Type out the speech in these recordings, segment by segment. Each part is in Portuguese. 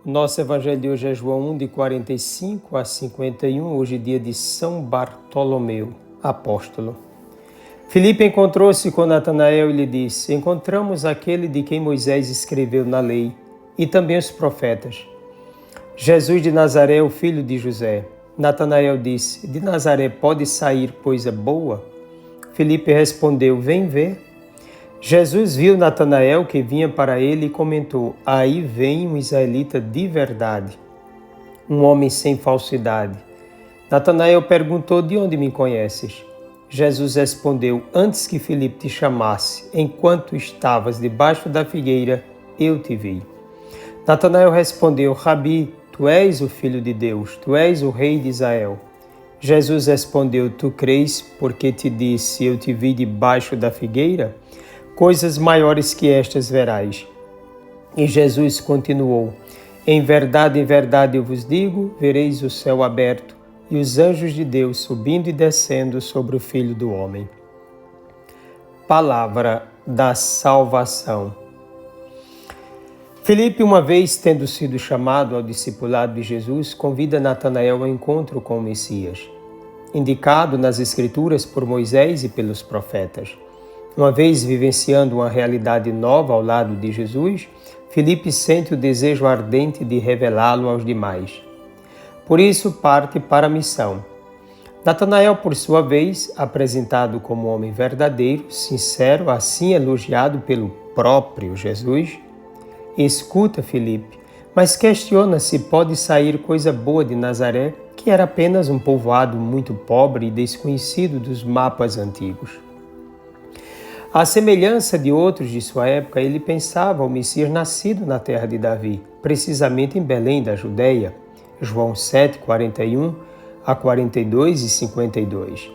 Nosso evangelho de hoje é João 1, de 45 a 51, hoje é dia de São Bartolomeu, apóstolo. Filipe encontrou-se com Natanael e lhe disse: Encontramos aquele de quem Moisés escreveu na lei e também os profetas, Jesus de Nazaré, o filho de José. Natanael disse: De Nazaré pode sair coisa boa? Filipe respondeu: Vem ver. Jesus viu Natanael que vinha para ele e comentou: Aí vem um israelita de verdade, um homem sem falsidade. Natanael perguntou: De onde me conheces? Jesus respondeu: Antes que Filipe te chamasse, enquanto estavas debaixo da figueira, eu te vi. Natanael respondeu: Rabi, tu és o Filho de Deus, tu és o Rei de Israel. Jesus respondeu: Tu crês porque te disse, eu te vi debaixo da figueira? Coisas maiores que estas verás. E Jesus continuou: em verdade, eu vos digo, vereis o céu aberto e os anjos de Deus subindo e descendo sobre o Filho do Homem. Palavra da salvação. Filipe, uma vez tendo sido chamado ao discipulado de Jesus, convida Natanael ao encontro com o Messias, indicado nas Escrituras por Moisés e pelos profetas. Uma vez vivenciando uma realidade nova ao lado de Jesus, Filipe sente o desejo ardente de revelá-lo aos demais. Por isso, parte para a missão. Natanael, por sua vez, apresentado como homem verdadeiro, sincero, assim elogiado pelo próprio Jesus, escuta Filipe, mas questiona se pode sair coisa boa de Nazaré, que era apenas um povoado muito pobre e desconhecido dos mapas antigos. À semelhança de outros de sua época, ele pensava o Messias nascido na terra de Davi, precisamente em Belém da Judeia, João 7, 41 a 42 e 52.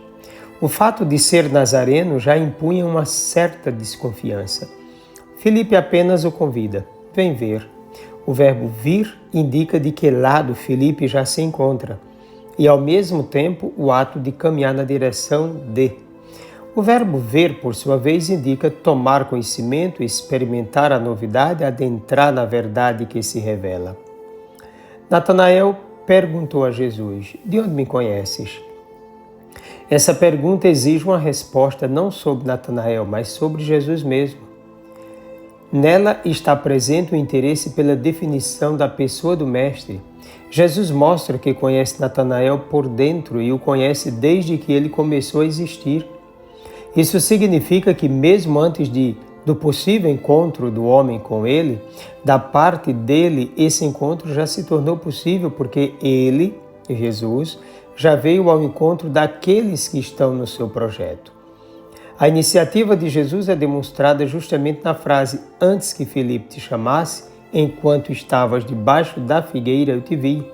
O fato de ser nazareno já impunha uma certa desconfiança. Filipe apenas o convida: vem ver. O verbo vir indica de que lado Filipe já se encontra, e ao mesmo tempo o ato de caminhar na direção de. O verbo ver, por sua vez, indica tomar conhecimento, experimentar a novidade, adentrar na verdade que se revela. Natanael perguntou a Jesus: De onde me conheces? Essa pergunta exige uma resposta não sobre Natanael, mas sobre Jesus mesmo. Nela está presente o interesse pela definição da pessoa do Mestre. Jesus mostra que conhece Natanael por dentro e o conhece desde que ele começou a existir. Isso significa que mesmo antes do possível encontro do homem com ele, da parte dele, esse encontro já se tornou possível porque ele, Jesus, já veio ao encontro daqueles que estão no seu projeto. A iniciativa de Jesus é demonstrada justamente na frase: antes que Filipe te chamasse, enquanto estavas debaixo da figueira, eu te vi.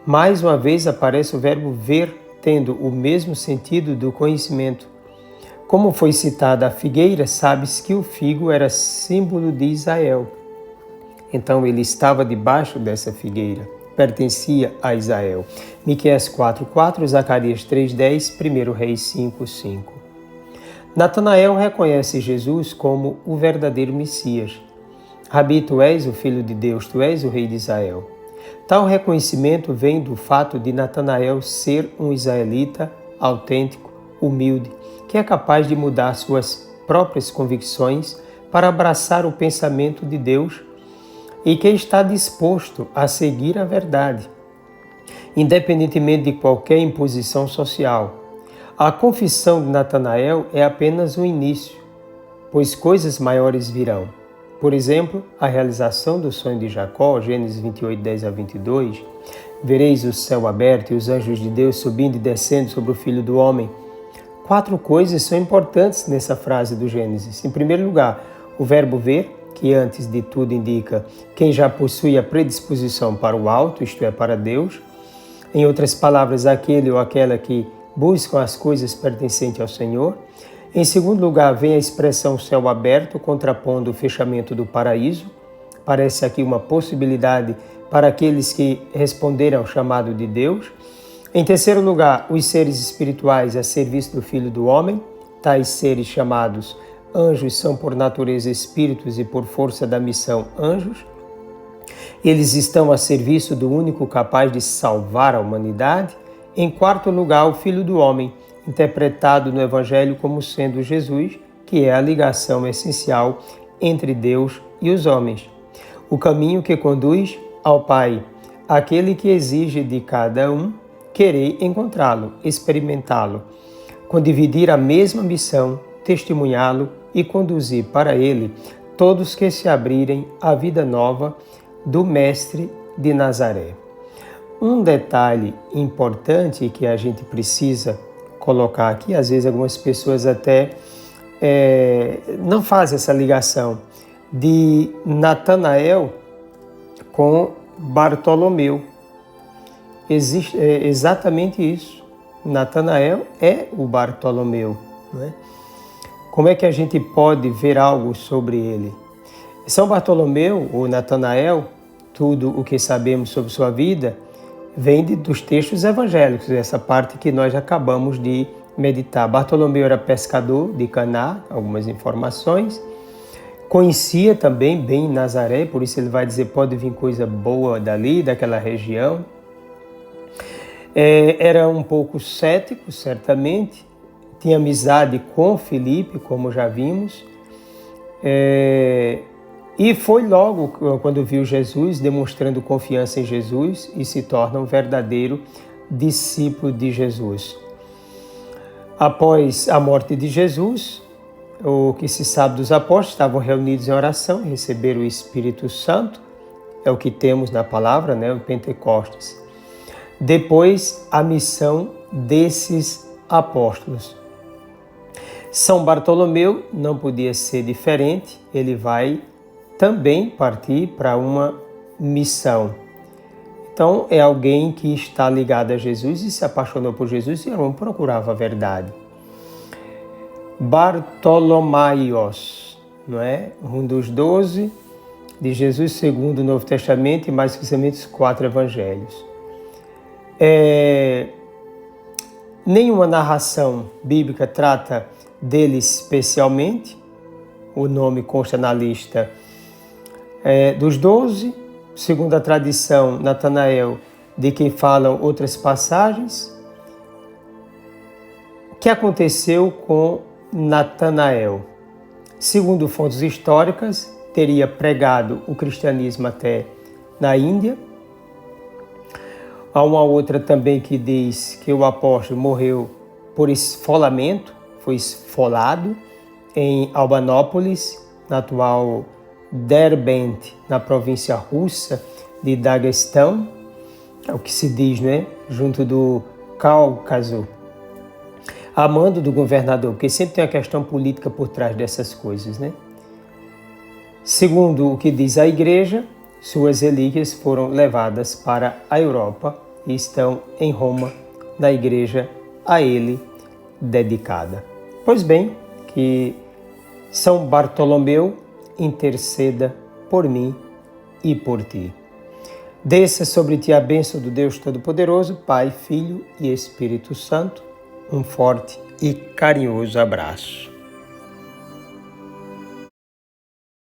Mais uma vez aparece o verbo ver, tendo o mesmo sentido do conhecimento. Como foi citada a figueira, sabes que o figo era símbolo de Israel. Então ele estava debaixo dessa figueira, pertencia a Israel. Miqueias 4:4, Zacarias 3:10, 1 Reis 5:5. Natanael reconhece Jesus como o verdadeiro Messias. Rabi, tu és o Filho de Deus, tu és o Rei de Israel. Tal reconhecimento vem do fato de Natanael ser um israelita autêntico, humilde, que é capaz de mudar suas próprias convicções para abraçar o pensamento de Deus e que está disposto a seguir a verdade, independentemente de qualquer imposição social. A confissão de Natanael é apenas um início, pois coisas maiores virão. Por exemplo, a realização do sonho de Jacó, Gênesis 28, 10 a 22, vereis o céu aberto e os anjos de Deus subindo e descendo sobre o Filho do Homem. 4 coisas são importantes nessa frase do Gênesis. Em primeiro lugar, o verbo ver, que antes de tudo indica quem já possui a predisposição para o alto, isto é, para Deus. Em outras palavras, aquele ou aquela que buscam as coisas pertencentes ao Senhor. Em segundo lugar, vem a expressão céu aberto, contrapondo o fechamento do paraíso. Parece aqui uma possibilidade para aqueles que responderam ao chamado de Deus. Em terceiro lugar, os seres espirituais a serviço do Filho do Homem. Tais seres chamados anjos são por natureza espíritos e por força da missão anjos. Eles estão a serviço do único capaz de salvar a humanidade. Em quarto lugar, o Filho do Homem, interpretado no Evangelho como sendo Jesus, que é a ligação essencial entre Deus e os homens. O caminho que conduz ao Pai, aquele que exige de cada um querer encontrá-lo, experimentá-lo, condividir a mesma missão, testemunhá-lo e conduzir para ele todos que se abrirem à vida nova do Mestre de Nazaré. Um detalhe importante que a gente precisa colocar aqui, às vezes algumas pessoas até não fazem essa ligação, de Natanael com Bartolomeu. Existe exatamente isso. Natanael é o Bartolomeu, não é? Como é que a gente pode ver algo sobre ele? São Bartolomeu, ou Natanael, tudo o que sabemos sobre sua vida, vem dos textos evangélicos, essa parte que nós acabamos de meditar. Bartolomeu era pescador de Caná, algumas informações. Conhecia também bem Nazaré, por isso ele vai dizer, pode vir coisa boa dali, daquela região. Era um pouco cético, certamente. Tinha amizade com Filipe, como já vimos. E foi logo quando viu Jesus, demonstrando confiança em Jesus e se torna um verdadeiro discípulo de Jesus. Após a morte de Jesus, o que se sabe dos apóstolos, estavam reunidos em oração e receberam o Espírito Santo, é o que temos na palavra, né? O Pentecostes. Depois, a missão desses apóstolos. São Bartolomeu não podia ser diferente, ele vai também partir para uma missão. Então, é alguém que está ligado a Jesus e se apaixonou por Jesus e não procurava a verdade. Bartolomaios, não é? Um dos 12 de Jesus segundo o Novo Testamento e mais precisamente os 4 evangelhos. Nenhuma narração bíblica trata dele especialmente, o nome consta na lista dos 12, segundo a tradição, Natanael, de quem falam outras passagens. O que aconteceu com Natanael? Segundo fontes históricas, teria pregado o cristianismo até na Índia. Há uma outra também que diz que o apóstolo morreu por esfolamento, foi esfolado em Albanópolis, na atual Derbent, na província russa de Daguestão, é o que se diz, né? Junto do Cáucaso, a mando do governador, porque sempre tem a questão política por trás dessas coisas, né? Segundo o que diz a igreja, suas relíquias foram levadas para a Europa e estão em Roma, na igreja a ele dedicada. Pois bem, que São Bartolomeu interceda por mim e por ti. Desça sobre ti a bênção do Deus Todo-Poderoso, Pai, Filho e Espírito Santo. Um forte e carinhoso abraço.